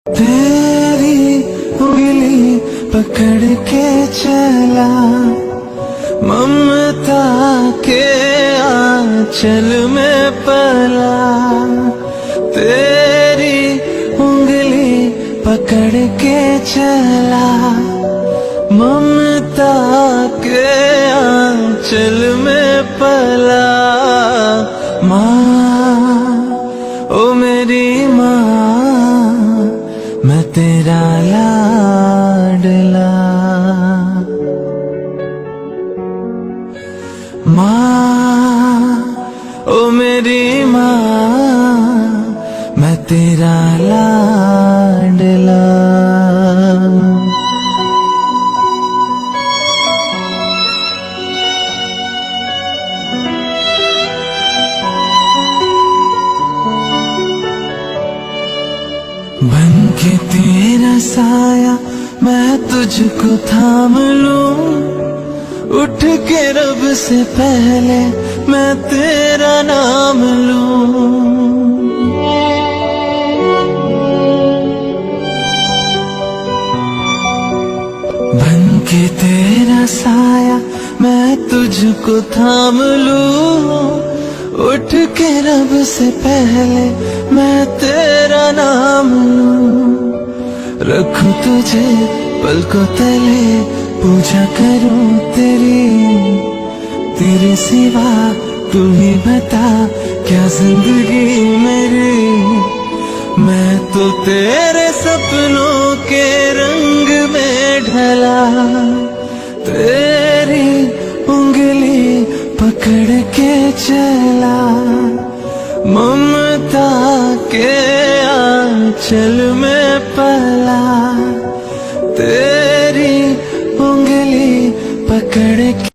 तेरी उंगली पकड़ के चला, ममता के आंचल में पला। तेरी उंगली पकड़ के चला, ममता के आंचल में पला। माँ, ओ मेरी माँ, मैं तेरा लाडला। माँ, ओ मेरी माँ, मैं तेरा लाडला। बन के तेरा साया मैं तुझको थाम लूं, उठ के रब से पहले मैं तेरा नाम लूं। बन के तेरा साया मैं तुझको थाम लूं, उठ के रब से पहले मैं तेरा नाम लूं। रखूं तुझे पलकों तले, पूजा करूं तेरे सिवा तू ही बता क्या जिंदगी मेरी। मैं तो तेरे सपनों के रंग में ढला, तेरी उंगली पकड़ के चला, ममता के आंचल में पला। तेरी उंगली पकड़ के